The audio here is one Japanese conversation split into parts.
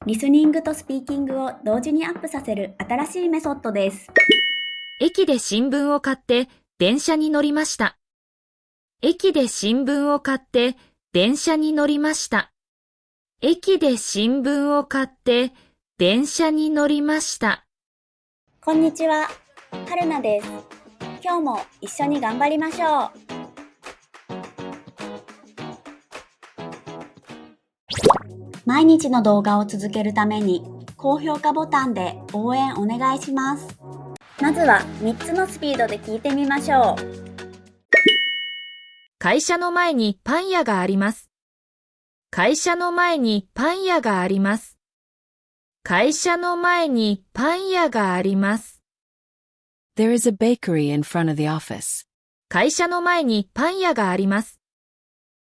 リスニングとスピーキングを同時にアップさせる新しいメソッドです。駅で新聞を買って電車に乗りました。駅で新聞を買って電車に乗りました。駅で新聞を買って電車に乗りました。こんにちは、春菜です。今日も一緒に頑張りましょう。毎日の動画を続けるために高評価ボタンで応援お願いします。まずは3つのスピードで聞いてみましょう。会社の前にパン屋があります。会社の前にパン屋があります。会社の前にパン屋があります。There is a bakery in front of the office. 会社の前にパン屋があります。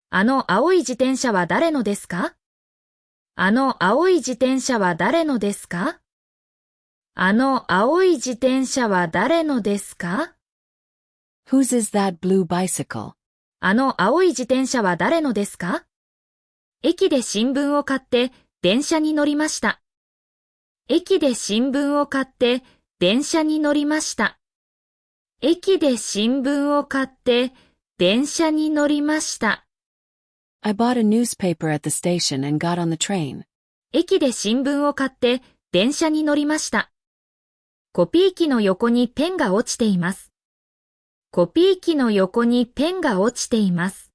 あの青い自転車は誰のですか？あの青い自転車は誰のですか？あの青い自転車は誰のですか？ Whose is that blue bicycle? あの青い自転車は誰のですか？駅で新聞を買って電車に乗りました。駅で新聞を買って電車に乗りました。駅で新聞を買って電車に乗りました。I bought a newspaper at the station and got on the train. 駅で新聞を買って電車に乗りました。コピー機の横にペンが落ちています。コピー機の横にペンが落ちています。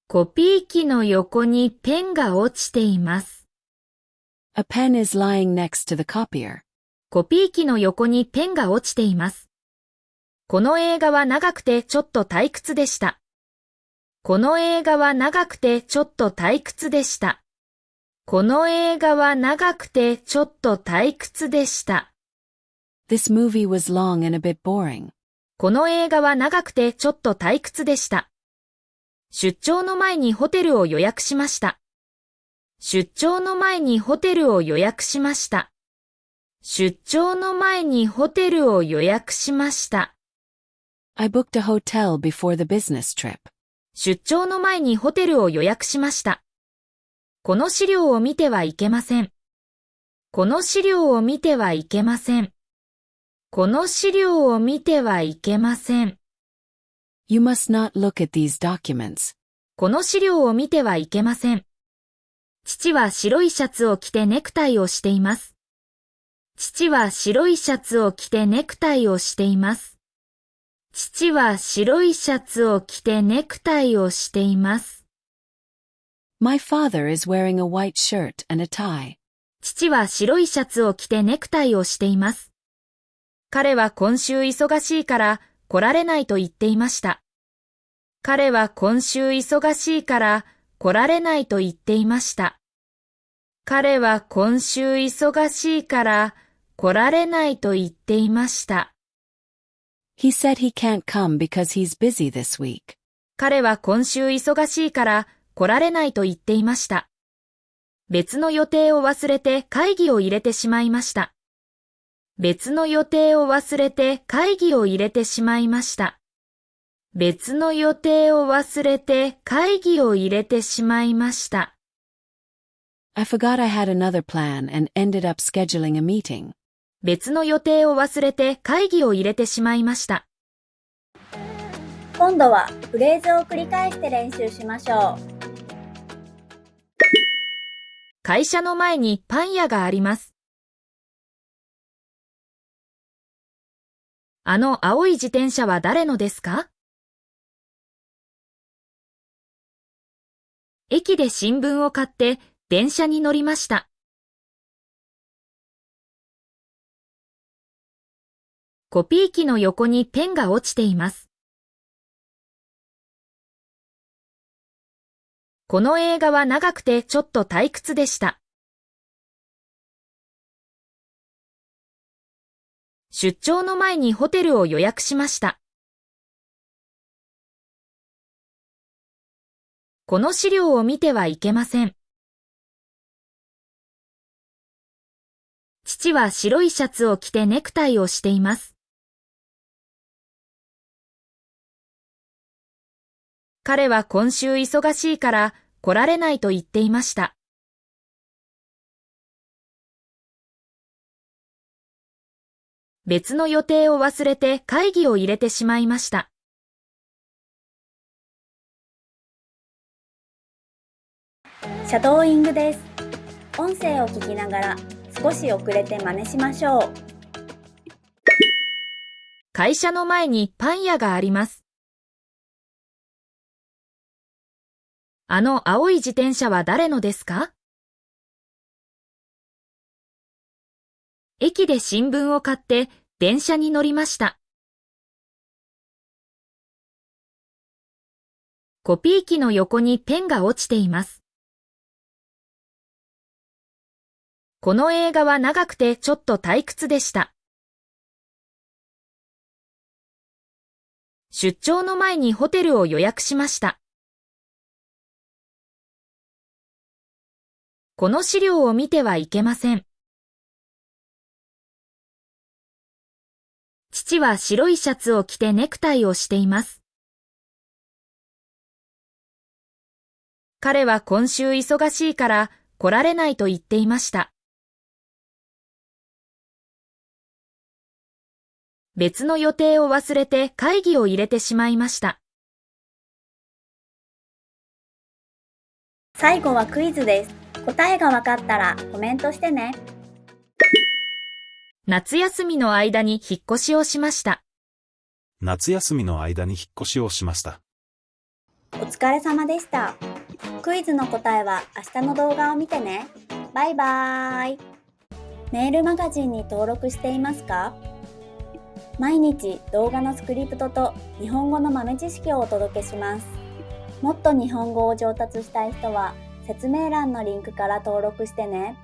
コピー機の横にペンが落ちています。A pen is lying next to the copier. コピー機の横にペンが落ちています。この映画は長くてちょっと退屈でした。この映画は長くてちょっと退屈でした。この映画は長くてちょっと退屈でした。This movie was long and a bit boring. この映画は長くてちょっと退屈でした。出張の前にホテルを予約しました。出張の前にホテルを予約しました。出張の前にホテルを予約しました。I booked a hotel before the business trip. 出張の前にホテルを予約しました。この資料を見てはいけません。この資料を見てはいけません。この資料を見てはいけません。You must not look at these documents. この資料を見てはいけません。父は白いシャツを着てネクタイをしています。父は白いシャツを着てネクタイをしています。父は白いシャツを着てネクタイをしています。My father is wearing a white shirt and a tie. 父は白いシャツを着てネクタイをしています。彼は今週忙しいから来られないと言っていました。彼は今週忙しいから来られないと言っていました。彼は今週忙しいから来られないと言っていました。He said he can't come because he's busy this week. 彼は今週忙しいから来られないと言っていました。別の予定を忘れて会議を入れてしまいました。別の予定を忘れて会議を入れてしまいました。別の予定を忘れて会議を入れてしまいました。I forgot I had another plan and ended up scheduling a meeting. 別の予定を忘れて会議を入れてしまいました。今度はフレーズを繰り返して練習しましょう。会社の前にパン屋があります。あの青い自転車は誰のですか？駅で新聞を買って電車に乗りました。コピー機の横にペンが落ちています。この映画は長くてちょっと退屈でした。出張の前にホテルを予約しました。この資料を見てはいけません。父は白いシャツを着てネクタイをしています。彼は今週忙しいから来られないと言っていました。別の予定を忘れて会議を入れてしまいました。シャドーイングです。音声を聞きながら少し遅れて真似しましょう。会社の前にパン屋があります。あの青い自転車は誰のですか？駅で新聞を買って電車に乗りました。コピー機の横にペンが落ちています。この映画は長くてちょっと退屈でした。出張の前にホテルを予約しました。この資料を見てはいけません。父は白いシャツを着てネクタイをしています。彼は今週忙しいから来られないと言っていました。別の予定を忘れて会議を入れてしまいました。最後はクイズです。答えがわかったらコメントしてね。夏休みの間に引っ越しをしました。夏休みの間に引っ越しをしました。お疲れ様でした。クイズの答えは明日の動画を見てね。バイバーイ。メールマガジンに登録していますか？毎日動画のスクリプトと日本語の豆知識をお届けします。もっと日本語を上達したい人は説明欄のリンクから登録してね。